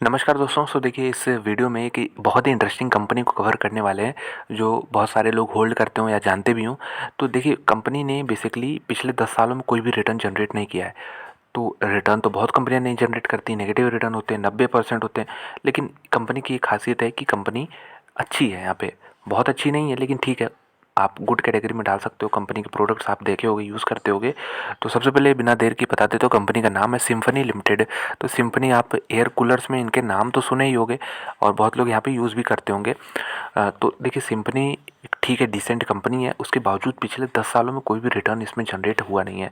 नमस्कार दोस्तों। देखिए, इस वीडियो में एक बहुत ही इंटरेस्टिंग कंपनी को कवर करने वाले हैं जो बहुत सारे लोग होल्ड करते हों या जानते भी हों। तो देखिए, कंपनी ने बेसिकली पिछले 10 सालों में कोई भी रिटर्न जनरेट नहीं किया है। तो रिटर्न तो बहुत कंपनियां नहीं जनरेट करती, नेगेटिव रिटर्न होते हैं, 90% होते हैं। लेकिन कंपनी की एक खासियत है कि कंपनी अच्छी है। यहाँ पे बहुत अच्छी नहीं है लेकिन ठीक है, आप गुड कैटेगरी में डाल सकते हो। कंपनी के प्रोडक्ट्स आप देखे होगे, यूज़ करते होगे। तो सबसे पहले बिना देर की बता देते हो, कंपनी का नाम है सिम्फनी लिमिटेड। तो सिम्फनी, आप एयर कूलर्स में इनके नाम तो सुने ही होंगे और बहुत लोग यहाँ पे यूज़ भी करते होंगे। तो देखिए, सिम्फनी ठीक है, डिसेंट कंपनी है। उसके बावजूद पिछले 10 सालों में कोई भी रिटर्न इसमें जनरेट हुआ नहीं है।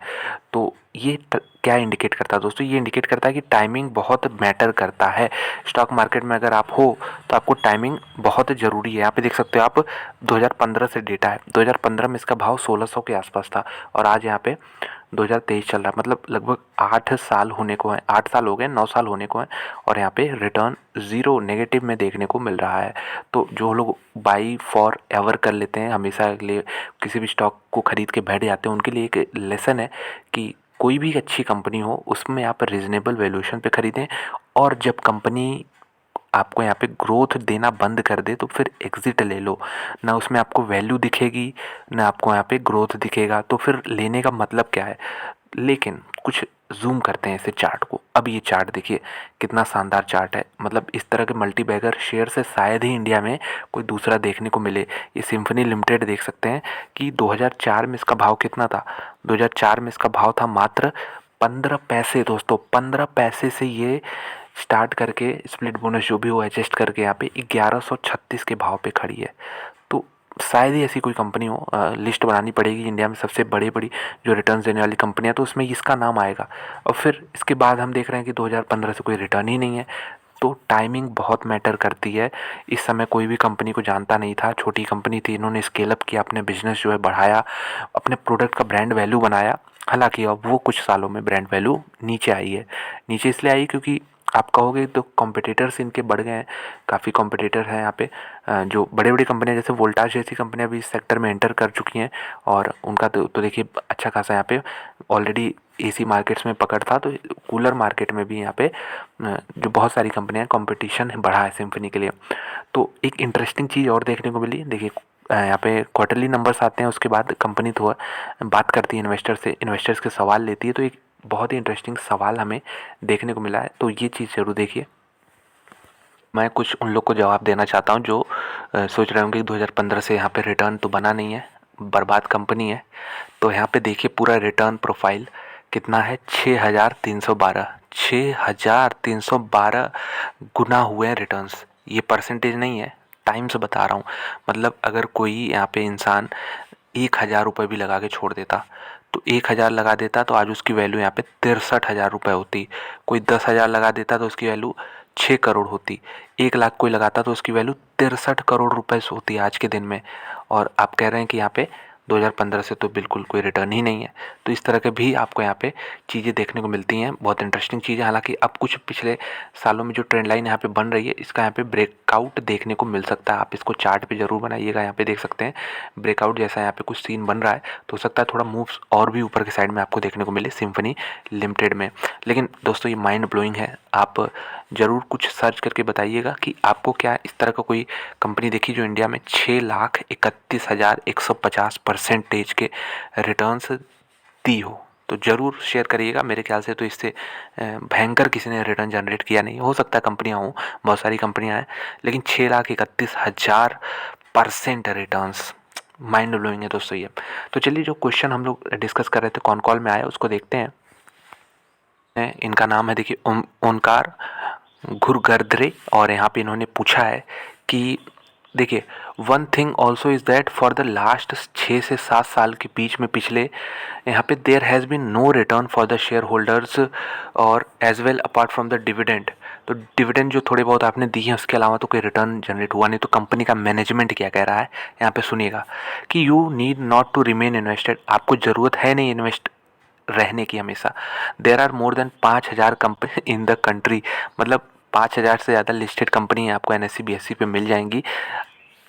तो ये क्या इंडिकेट करता है दोस्तों? ये इंडिकेट करता है कि टाइमिंग बहुत मैटर करता है। स्टॉक मार्केट में अगर आप हो तो आपको टाइमिंग बहुत ज़रूरी है। यहाँ पे देख सकते हो आप, 2015 से डेटा है। 2015 में इसका भाव 1600 के आसपास था और आज यहाँ पे 2023 चल रहा है। मतलब लगभग 8 साल होने को है, 8 साल हो गए, 9 साल होने को हैं और यहाँ पे रिटर्न ज़ीरो नेगेटिव में देखने को मिल रहा है। तो जो लोग बाई फॉर एवर कर लेते हैं, हमेशा के लिए किसी भी स्टॉक को खरीद के बैठ जाते हैं, उनके लिए एक लेसन है कि कोई भी अच्छी कंपनी हो उसमें आप रीज़नेबल वैल्यूएशन पे ख़रीदें। और जब कंपनी आपको यहाँ पे ग्रोथ देना बंद कर दे तो फिर एग्ज़िट ले लो। ना उसमें आपको वैल्यू दिखेगी, ना आपको यहाँ पे ग्रोथ दिखेगा, तो फिर लेने का मतलब क्या है? लेकिन कुछ ज़ूम करते हैं इसे चार्ट को। अब ये चार्ट देखिए, कितना शानदार चार्ट है। मतलब इस तरह के मल्टी बैगर शेयर से शायद ही इंडिया में कोई दूसरा देखने को मिले। ये सिम्फनी लिमिटेड देख सकते हैं कि 2004 में इसका भाव कितना था। 2004 में इसका भाव था मात्र 15 पैसे दोस्तों। 15 पैसे से ये स्टार्ट करके स्प्लिट बोनस जो भी हो एडजस्ट करके यहाँ पे 1136 के भाव पे खड़ी है। तो शायद ही ऐसी कोई कंपनी हो। लिस्ट बनानी पड़ेगी इंडिया में सबसे बड़ी बड़ी जो रिटर्न देने वाली कंपनियां, तो उसमें इसका नाम आएगा। और फिर इसके बाद हम देख रहे हैं कि 2015 से कोई रिटर्न ही नहीं है। तो टाइमिंग बहुत मैटर करती है। इस समय कोई भी कंपनी को जानता नहीं था, छोटी कंपनी थी, इन्होंने स्केल अप किया, अपने बिजनेस जो है बढ़ाया, अपने प्रोडक्ट का ब्रांड वैल्यू बनाया। हालांकि अब वो कुछ सालों में ब्रांड वैल्यू नीचे आई है। नीचे इसलिए आई क्योंकि आप कहोगे तो कॉम्पिटिटर्स इनके बढ़ गए हैं। काफ़ी कॉम्पिटिटर हैं यहाँ पे। जो बड़े बड़ी कंपनियां जैसे वोल्टास जैसी कंपनियां भी इस सेक्टर में एंटर कर चुकी हैं और उनका तो देखिए अच्छा खासा यहाँ पे ऑलरेडी एसी मार्केट्स में पकड़ था। तो कूलर मार्केट में भी यहाँ पे जो बहुत सारी कंपनियां, कंपटीशन बढ़ा है सिम्फनी के लिए। तो एक इंटरेस्टिंग चीज़ और देखने को मिली। देखिए, यहाँ पे क्वार्टरली नंबर्स आते हैं, उसके बाद कंपनी तो बात करती है इन्वेस्टर से, इन्वेस्टर्स के सवाल लेती है। तो एक बहुत ही इंटरेस्टिंग सवाल हमें देखने को मिला है, तो ये चीज़ ज़रूर देखिए। मैं कुछ उन लोग को जवाब देना चाहता हूँ जो सोच रहे होंगे कि 2015 से यहाँ पे रिटर्न तो बना नहीं है, बर्बाद कंपनी है। तो यहाँ पे देखिए पूरा रिटर्न प्रोफाइल कितना है, 6312। 6312 गुना हुए हैं रिटर्न्स। ये परसेंटेज नहीं है, टाइम्स बता रहा हूँ। मतलब अगर कोई यहाँ पे इंसान 1000 रुपये भी लगा के छोड़ देता, तो 1000 लगा देता तो आज उसकी वैल्यू यहाँ पे 63,000 रुपये होती। कोई 10,000 लगा देता तो उसकी वैल्यू 6 करोड़ होती। 1 लाख कोई लगाता तो उसकी वैल्यू 63 करोड़ रुपए होती आज के दिन में। और आप कह रहे हैं कि यहाँ पे 2015 से तो बिल्कुल कोई रिटर्न ही नहीं है। तो इस तरह के भी आपको यहाँ पे चीज़ें देखने को मिलती हैं, बहुत इंटरेस्टिंग चीज़ें। हालांकि अब कुछ पिछले सालों में जो ट्रेंड लाइन यहाँ पे बन रही है, इसका यहाँ पे ब्रेकआउट देखने को मिल सकता है। आप इसको चार्ट पे ज़रूर बनाइएगा। यहाँ पे देख सकते हैं ब्रेकआउट जैसा यहाँ पे कुछ सीन बन रहा है। तो हो सकता है थोड़ा मूव्स और भी ऊपर के साइड में आपको देखने को मिले सिम्फनी लिमिटेड में। लेकिन दोस्तों, ये माइंड ब्लोइंग है। आप ज़रूर कुछ सर्च करके बताइएगा कि आपको क्या इस तरह का कोई कंपनी देखी जो इंडिया में 6,31,150 परसेंटेज के रिटर्न्स दी हो। तो ज़रूर शेयर करिएगा। मेरे ख्याल से तो इससे भयंकर किसी ने रिटर्न जनरेट किया नहीं। हो सकता है कंपनियाँ हों, बहुत सारी कंपनियाँ हैं, लेकिन 6,31,000% रिटर्न्स, माइंड ब्लोइंग है दोस्तों ये। तो चलिए, जो क्वेश्चन हम लोग डिस्कस कर रहे थे कौन कॉल में आया उसको देखते हैं। इनका नाम है देखिए ओंकार घुरगर्दरे। और यहाँ पे इन्होंने पूछा है कि देखिए, one thing also is that for the last 6 से 7 साल के बीच में पिछले यहाँ पे there has been no return for the shareholders और as well apart from the dividend. तो डिविडेंड जो थोड़े बहुत आपने दी हैं उसके अलावा तो कोई रिटर्न जनरेट हुआ नहीं। तो कंपनी का मैनेजमेंट क्या कह रहा है यहाँ पे सुनिएगा कि you need not to remain invested. आपको ज़रूरत है नहीं इन्वेस्ट रहने की हमेशा। There are more than 5,000 company in the country. मतलब 5,000 से ज़्यादा लिस्टेड कंपनी आपको NSE BSE पे मिल जाएंगी।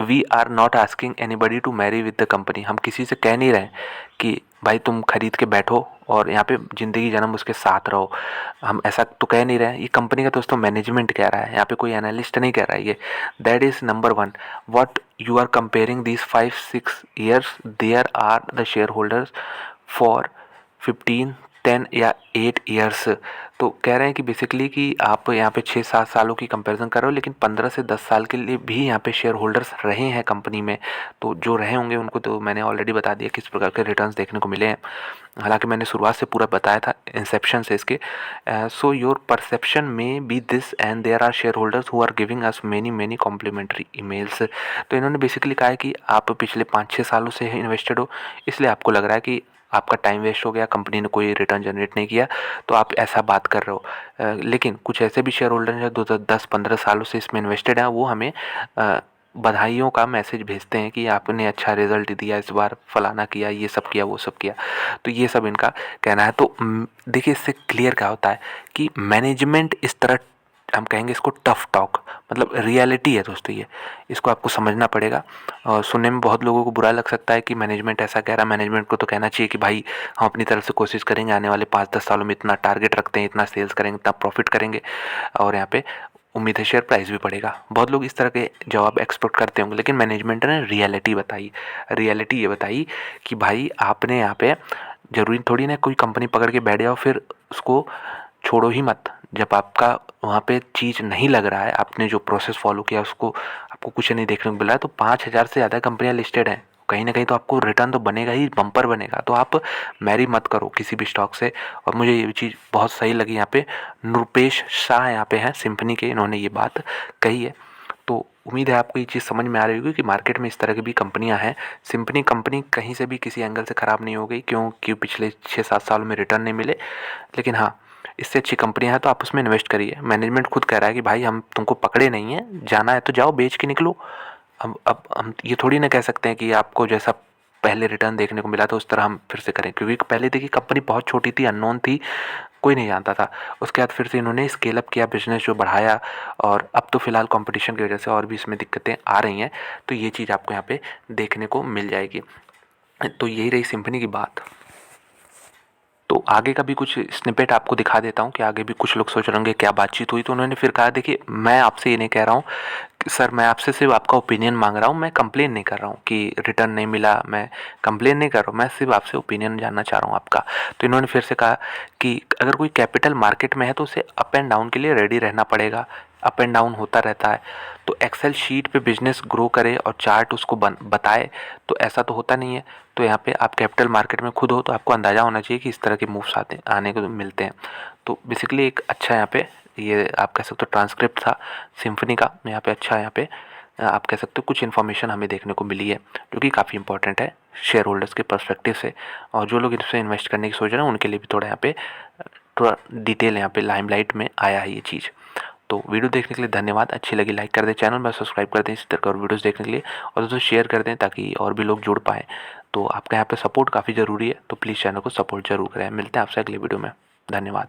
We are not asking anybody to marry with the company. हम किसी से कह नहीं रहे कि भाई तुम खरीद के बैठो और यहाँ पे ज़िंदगी जन्म उसके साथ रहो। हम ऐसा तो कह नहीं रहे हैं, ये कंपनी का दोस्तों मैनेजमेंट कह रहा है, यहाँ पे कोई एनालिस्ट नहीं कह रहा है ये। That is number one. What you are comparing this 5-6 years, there are the shareholders for 15-10 या 8 years। तो कह रहे हैं कि बेसिकली कि आप यहाँ पे 6-7 सालों की कंपैरिजन कर रहे हो, लेकिन 15 से 10 साल के लिए भी यहाँ पे शेयर होल्डर्स रहे हैं कंपनी में। तो जो रहे होंगे उनको तो मैंने ऑलरेडी बता दिया किस प्रकार के रिटर्न्स देखने को मिले हैं। हालांकि मैंने शुरुआत से पूरा बताया था इंसेप्शन से इसके। सो योर परसेप्शन में be this and there are shareholders who are giving us many complimentary emails. तो इन्होंने बेसिकली कहा है कि आप पिछले 5-6 सालों से इन्वेस्टेड हो, इसलिए आपको लग रहा है कि आपका टाइम वेस्ट हो गया, कंपनी ने कोई रिटर्न जनरेट नहीं किया, तो आप ऐसा बात कर रहे हो। लेकिन कुछ ऐसे भी शेयर होल्डर हैं जो 10-15 सालों से इसमें इन्वेस्टेड हैं, वो हमें बधाइयों का मैसेज भेजते हैं कि आपने अच्छा रिजल्ट दिया इस बार, फलाना किया, ये सब किया, वो सब किया। तो ये सब इनका कहना है। तो देखिए इससे क्लियर क्या होता है कि मैनेजमेंट इस तरह, हम कहेंगे इसको टफ टॉक, मतलब रियलिटी है दोस्तों ये, इसको आपको समझना पड़ेगा। और सुनने में बहुत लोगों को बुरा लग सकता है कि मैनेजमेंट ऐसा कह रहा है। मैनेजमेंट को तो कहना चाहिए कि भाई हम अपनी तरफ से कोशिश करेंगे, आने वाले 5-10 सालों में इतना टारगेट रखते हैं, इतना सेल्स करेंगे, इतना प्रॉफिट करेंगे, और यहाँ पे उम्मीद है शेयर प्राइस भी बढ़ेगा। बहुत लोग इस तरह के जवाब एक्सपेक्ट करते होंगे, लेकिन मैनेजमेंट ने रियलिटी बताई। रियलिटी ये बताई कि भाई आपने यहाँ पे ज़रूरी थोड़ी ना कोई कंपनी पकड़ के बैठ जाओ फिर उसको छोड़ो ही मत। जब आपका वहाँ पे चीज़ नहीं लग रहा है, आपने जो प्रोसेस फॉलो किया उसको आपको कुछ नहीं देखने को मिला है, तो 5,000 से ज़्यादा कंपनियाँ लिस्टेड हैं, कहीं ना कहीं तो आपको रिटर्न तो बनेगा ही, बम्पर बनेगा। तो आप मैरी मत करो किसी भी स्टॉक से। और मुझे ये चीज़ बहुत सही लगी, यहाँ पे नृपेश शाह यहाँ पे हैं सिम्फनी के, इन्होंने ये बात कही है। तो उम्मीद है आपको ये चीज़ समझ में आ रही होगी कि मार्केट में इस तरह की भी कंपनियां हैं। सिम्फनी कंपनी कहीं से भी किसी एंगल से ख़राब नहीं हो गई, क्योंकि पिछले 6-7 सालों में रिटर्न नहीं मिले, लेकिन हाँ इससे अच्छी कंपनियां हैं तो आप उसमें इन्वेस्ट करिए। मैनेजमेंट खुद कह रहा है कि भाई हम तुमको पकड़े नहीं हैं, जाना है तो जाओ बेच के निकलो। अब हम ये थोड़ी ना कह सकते हैं कि आपको जैसा पहले रिटर्न देखने को मिला था उस तरह हम फिर से करें, क्योंकि पहले देखिए कंपनी बहुत छोटी थी, अननोन थी, कोई नहीं जानता था। उसके बाद फिर से इन्होंने स्केल अप किया, बिजनेस जो बढ़ाया, और अब तो फिलहाल कंपटीशन की वजह से और भी इसमें दिक्कतें आ रही हैं। तो ये चीज़ आपको यहाँ पे देखने को मिल जाएगी। तो यही रही सिम्फनी की बात। तो आगे का भी कुछ स्निपेट आपको दिखा देता हूँ कि आगे भी कुछ लोग सोच रहे होंगे क्या बातचीत हुई। तो उन्होंने फिर कहा, देखिए मैं आपसे ये नहीं कह रहा हूँ सर, मैं आपसे सिर्फ आपका ओपिनियन मांग रहा हूँ, मैं कंप्लेन नहीं कर रहा हूँ कि रिटर्न नहीं मिला, मैं कंप्लेन नहीं कर रहा हूँ, मैं सिर्फ आपसे ओपिनियन जानना चाह रहा हूँ आपका। तो इन्होंने फिर से कहा कि अगर कोई कैपिटल मार्केट में है तो उसे अप एंड डाउन के लिए रेडी रहना पड़ेगा, अप एंड डाउन होता रहता है। तो एक्सेल शीट पे बिजनेस ग्रो करे और चार्ट उसको बताए, तो ऐसा तो होता नहीं है। तो यहाँ पे आप कैपिटल मार्केट में खुद हो तो आपको अंदाज़ा होना चाहिए कि इस तरह के मूव्स आने को मिलते हैं। तो बेसिकली एक अच्छा यहाँ पे ये आप कह सकते हो ट्रांसक्रिप्ट था सिम्फनी का। यहाँ पे अच्छा यहाँ पे आप कह सकते हो कुछ इन्फॉर्मेशन हमें देखने को मिली है जो कि काफ़ी इंपॉर्टेंट है शेयर होल्डर्स के पर्सपेक्टिव से। और जो लोग इसमें इन्वेस्ट करने की सोच रहे हैं उनके लिए भी थोड़ा यहाँ पे थोड़ा डिटेल यहाँ पे लाइमलाइट में आया है ये चीज़। तो वीडियो देखने के लिए धन्यवाद। अच्छी लगी लाइक कर दें, चैनल में सब्सक्राइब कर दें इसी तरह और वीडियोस देखने के लिए, और दोस्तों शेयर कर दें ताकि और भी लोग जुड़ पाएँ। तो आपका यहाँ पे सपोर्ट काफ़ी ज़रूरी है, तो प्लीज़ चैनल को सपोर्ट जरूर करें। मिलते हैं आपसे अगले वीडियो में। धन्यवाद।